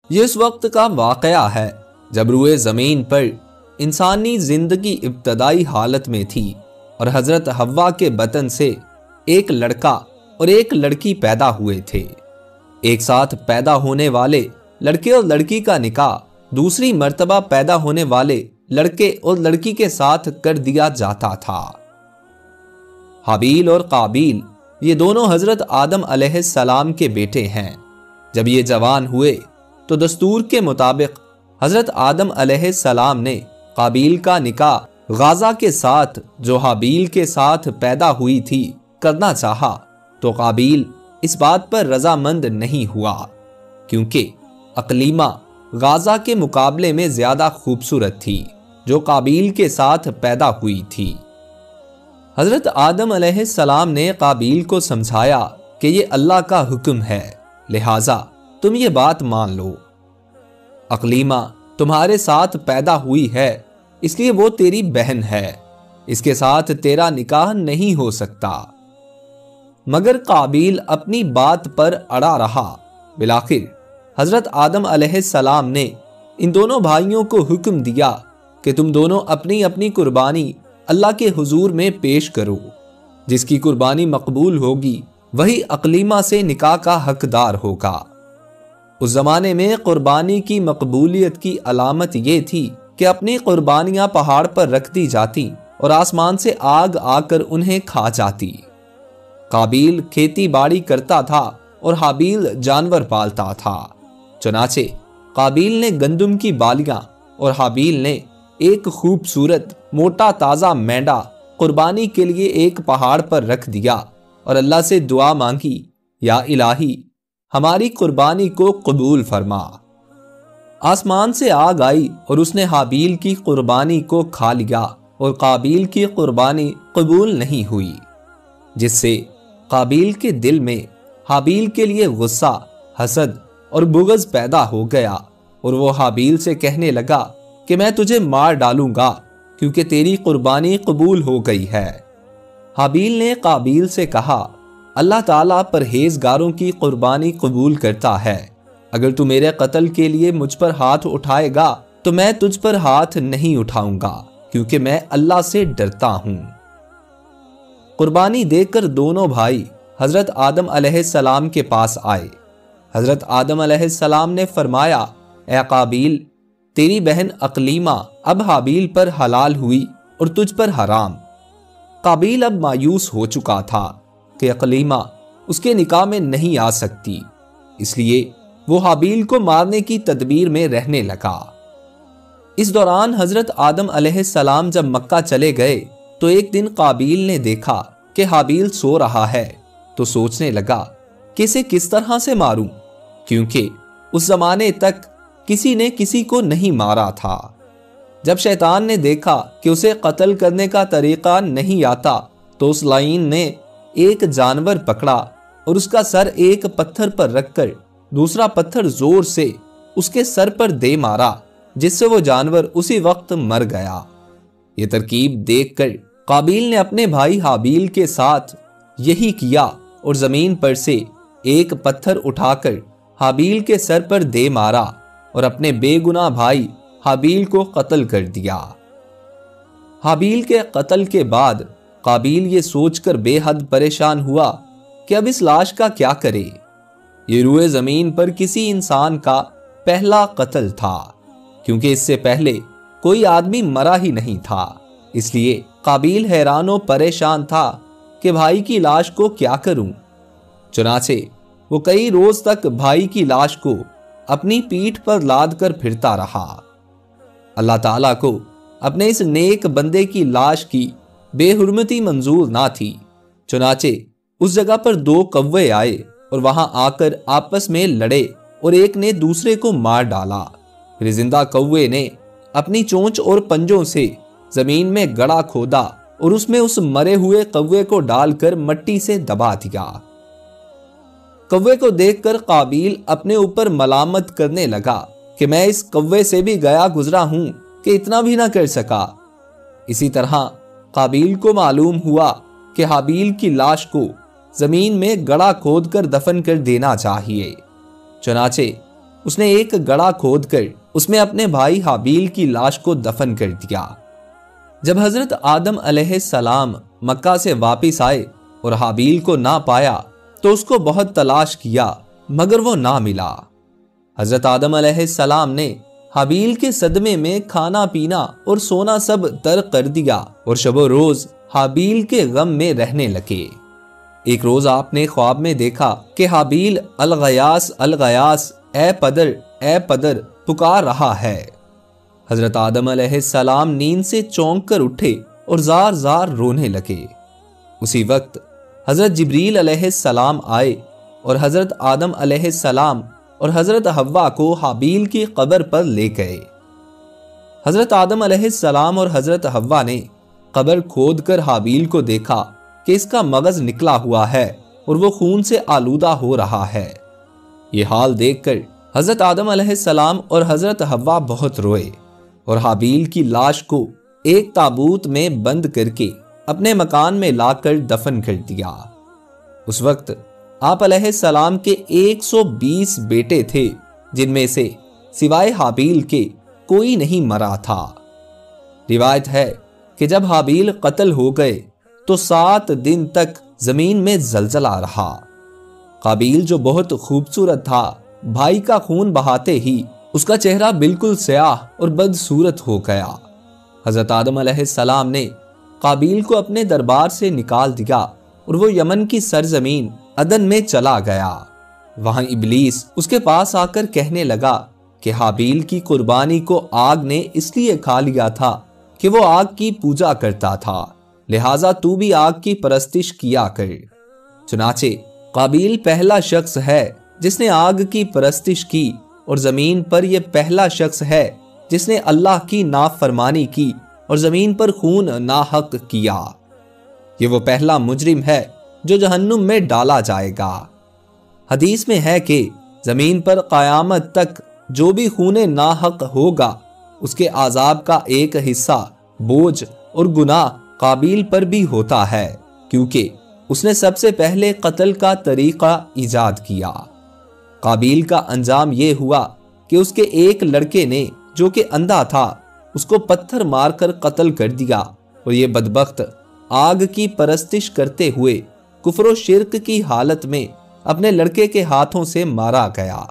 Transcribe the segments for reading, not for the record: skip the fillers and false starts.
یہ اس وقت کا واقعہ ہے جب روئے زمین پر انسانی زندگی ابتدائی حالت میں تھی اور حضرت حوا کے بطن سے ایک لڑکا اور ایک لڑکی پیدا ہوئے تھے۔ ایک ساتھ پیدا ہونے والے لڑکے اور لڑکی کا نکاح دوسری مرتبہ پیدا ہونے والے لڑکے اور لڑکی کے ساتھ کر دیا جاتا تھا۔ حابیل اور قابیل یہ دونوں حضرت آدم علیہ السلام کے بیٹے ہیں۔ جب یہ جوان ہوئے تو دستور کے مطابق حضرت آدم علیہ السلام نے قابیل کا نکاح غازہ کے ساتھ جو حابیل کے ساتھ پیدا ہوئی تھی کرنا چاہا، تو قابیل اس بات پر رضامند نہیں ہوا کیونکہ اقلیمہ غازہ کے مقابلے میں زیادہ خوبصورت تھی جو قابیل کے ساتھ پیدا ہوئی تھی۔ حضرت آدم علیہ السلام نے قابیل کو سمجھایا کہ یہ اللہ کا حکم ہے، لہٰذا تم یہ بات مان لو۔ اقلیمہ تمہارے ساتھ پیدا ہوئی ہے، اس لیے وہ تیری بہن ہے، اس کے ساتھ تیرا نکاح نہیں ہو سکتا۔ مگر قابیل اپنی بات پر اڑا رہا۔ بالآخر حضرت آدم علیہ السلام نے ان دونوں بھائیوں کو حکم دیا کہ تم دونوں اپنی اپنی قربانی اللہ کے حضور میں پیش کرو۔ جس کی قربانی مقبول ہوگی وہی اقلیمہ سے نکاح کا حقدار ہوگا۔ اس زمانے میں قربانی کی مقبولیت کی علامت یہ تھی کہ اپنی قربانیاں پہاڑ پر رکھ دی جاتی اور آسمان سے آگ آ کر انہیں کھا جاتی۔ قابیل کھیتی باڑی کرتا تھا اور حابیل جانور پالتا تھا۔ چنانچہ قابیل نے گندم کی بالیاں اور حابیل نے ایک خوبصورت موٹا تازہ مینڈا قربانی کے لیے ایک پہاڑ پر رکھ دیا اور اللہ سے دعا مانگی، یا الہی ہماری قربانی کو قبول فرما۔ آسمان سے آگ آئی اور اس نے حابیل کی قربانی کو کھا لیا اور قابیل کی قربانی قبول نہیں ہوئی، جس سے قابیل کے دل میں حابیل کے لیے غصہ، حسد اور بغض پیدا ہو گیا اور وہ حابیل سے کہنے لگا کہ میں تجھے مار ڈالوں گا کیونکہ تیری قربانی قبول ہو گئی ہے۔ حابیل نے قابیل سے کہا، اللہ تعالیٰ پرہیزگاروں کی قربانی قبول کرتا ہے، اگر تو میرے قتل کے لیے مجھ پر ہاتھ اٹھائے گا تو میں تجھ پر ہاتھ نہیں اٹھاؤں گا کیونکہ میں اللہ سے ڈرتا ہوں۔ قربانی دے کر دونوں بھائی حضرت آدم علیہ السلام کے پاس آئے۔ حضرت آدم علیہ السلام نے فرمایا، اے قابیل، تیری بہن اقلیمہ اب حابیل پر حلال ہوئی اور تجھ پر حرام۔ قابیل اب مایوس ہو چکا تھا کہ اقلیمہ اس کے نکاح میں نہیں آ سکتی، اس لیے وہ حابیل کو مارنے کی تدبیر میں رہنے لگا۔ اس دوران حضرت آدم علیہ السلام جب مکہ چلے گئے تو ایک دن قابیل نے دیکھا کہ حابیل سو رہا ہے تو سوچنے لگا کہ اسے کس طرح سے ماروں، کیونکہ اس زمانے تک کسی نے کسی کو نہیں مارا تھا۔ جب شیطان نے دیکھا کہ اسے قتل کرنے کا طریقہ نہیں آتا تو اس لعین نے ایک جانور پکڑا اور اس کا سر ایک پتھر پر رکھ کر دوسرا پتھر زور سے اس کے سر پر دے مارا، جس سے وہ جانور اسی وقت مر گیا۔ یہ ترکیب دیکھ کر قابیل نے اپنے بھائی حابیل کے ساتھ یہی کیا اور زمین پر سے ایک پتھر اٹھا کر حابیل کے سر پر دے مارا اور اپنے بے گناہ بھائی حابیل کو قتل کر دیا۔ حابیل کے قتل کے بعد قابیل یہ سوچ کر بے حد پریشان ہوا کہ اب اس لاش کا کیا کرے۔ یہ روئے زمین پر کسی انسان کا پہلا قتل تھا، کیونکہ اس سے پہلے کوئی آدمی مرا ہی نہیں تھا، اس لیے قابیل حیران و پریشان تھا کہ بھائی کی لاش کو کیا کروں۔ چنانچہ وہ کئی روز تک بھائی کی لاش کو اپنی پیٹھ پر لاد کر پھرتا رہا۔ اللہ تعالیٰ کو اپنے اس نیک بندے کی لاش کی بے حرمتی منظور نہ تھی، چنانچہ اس جگہ پر 2 کوے آئے اور وہاں آ کر آپس میں لڑے اور ایک نے دوسرے کو مار ڈالا۔ پھر زندہ کوے نے اپنی چونچ اور پنجوں سے زمین میں گڑھا کھودا اور اس میں اس مرے ہوئے کوے کو ڈال کر مٹی سے دبا دیا۔ کوے کو دیکھ کر قابیل اپنے اوپر ملامت کرنے لگا کہ میں اس کوے سے بھی گیا گزرا ہوں کہ اتنا بھی نہ کر سکا۔ اسی طرح قابیل کو معلوم ہوا کہ حابیل کی لاش کو زمین میں گڑھا کھود کر دفن کر دینا چاہیے۔ چنانچہ اس نے ایک گڑھا کھود کر اس میں اپنے بھائی حابیل کی لاش کو دفن کر دیا۔ جب حضرت آدم علیہ السلام مکہ سے واپس آئے اور حابیل کو نہ پایا تو اس کو بہت تلاش کیا مگر وہ نہ ملا۔ حضرت آدم علیہ السلام نے حابیل کے صدمے میں کھانا پینا اور سونا سب ترک کر دیا اور شب و روز حابیل کے غم میں رہنے لگے۔ ایک روز آپ نے خواب میں دیکھا کہ حابیل الغیاس الغیاس اے پدر پکار رہا ہے۔ حضرت آدم علیہ السلام نیند سے چونک کر اٹھے اور زار زار رونے لگے۔ اسی وقت حضرت جبریل علیہ السلام آئے اور حضرت آدم علیہ السلام اور حضرت حوا کو حابیل کی قبر پر لے گئے۔ حضرت آدم علیہ السلام اور حضرت حوا نے قبر کھود کر حابیل کو دیکھا کہ اس کا مغز نکلا ہوا ہے اور وہ خون سے آلودہ ہو رہا ہے۔ یہ حال دیکھ کر حضرت آدم علیہ السلام اور حضرت حوا بہت روئے اور حابیل کی لاش کو ایک تابوت میں بند کر کے اپنے مکان میں لا کر دفن کر دیا۔ اس وقت آپ علیہ السلام کے 120 بیٹے تھے، جن میں سے سوائے حابیل کے کوئی نہیں مرا تھا۔ روایت ہے کہ جب حابیل قتل ہو گئے تو 7 دن تک زمین میں زلزلہ رہا۔ قابیل جو بہت خوبصورت تھا، بھائی کا خون بہاتے ہی اس کا چہرہ بالکل سیاہ اور بدصورت ہو گیا۔ حضرت آدم علیہ السلام نے قابیل کو اپنے دربار سے نکال دیا اور وہ یمن کی سرزمین عدن میں چلا گیا۔ وہاں ابلیس اس کے پاس آ کر کہنے لگا کہ حابیل کی قربانی کو آگ نے اس لیے کھا لیا تھا کہ وہ آگ کی پوجا کرتا تھا، لہٰذا تو بھی آگ کی پرستش کیا کر۔ چنانچہ قابیل پہلا شخص ہے جس نے آگ کی پرستش کی اور زمین پر یہ پہلا شخص ہے جس نے اللہ کی نافرمانی کی اور زمین پر خون ناحق کیا۔ یہ وہ پہلا مجرم ہے جو جہنم میں ڈالا جائے گا۔ حدیث میں ہے کہ زمین پر قیامت تک جو بھی خون ناحق ہوگا اس کے عذاب کا ایک حصہ بوجھ اور گناہ قابیل پر بھی ہوتا ہے، کیونکہ اس نے سب سے پہلے قتل کا طریقہ ایجاد کیا۔ قابیل کا انجام یہ ہوا کہ اس کے ایک لڑکے نے جو کہ اندھا تھا اس کو پتھر مار کر قتل کر دیا اور یہ بدبخت آگ کی پرستش کرتے ہوئے کفر و شرک کی حالت میں اپنے لڑکے کے ہاتھوں سے مارا گیا۔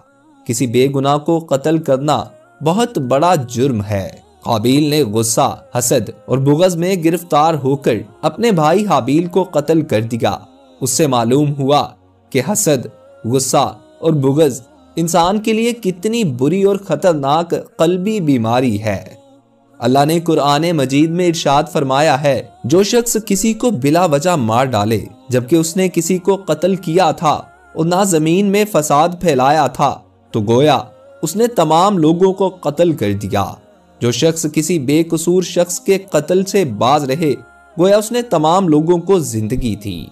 کسی بے گناہ کو قتل کرنا بہت بڑا جرم ہے۔ قابیل نے غصہ، حسد اور بغض میں گرفتار ہو کر اپنے بھائی حابیل کو قتل کر دیا۔ اس سے معلوم ہوا کہ حسد، غصہ اور بغض انسان کے لیے کتنی بری اور خطرناک قلبی بیماری ہے۔ اللہ نے قرآن مجید میں ارشاد فرمایا ہے، جو شخص کسی کو بلا وجہ مار ڈالے جبکہ اس نے کسی کو قتل کیا تھا اور نہ زمین میں فساد پھیلایا تھا تو گویا اس نے تمام لوگوں کو قتل کر دیا۔ جو شخص کسی بے قصور شخص کے قتل سے باز رہے گویا اس نے تمام لوگوں کو زندگی تھی۔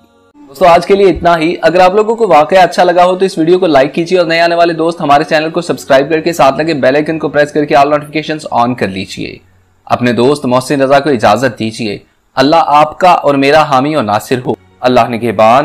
دوستو آج کے لیے اتنا ہی۔ اگر آپ لوگوں کو واقعہ اچھا لگا ہو تو اس ویڈیو کو لائک کیجیے اور نئے آنے والے دوست ہمارے چینل کو سبسکرائب کر کے ساتھ لگے بیل آئیکن کو پریس کر کے آل نوٹیفیکیشنز آن کر لیجیے۔ اپنے دوست محسن رضا کو اجازت دیجیے۔ اللہ آپ کا اور میرا حامی اور ناصر ہو۔ اللہ نگہبان۔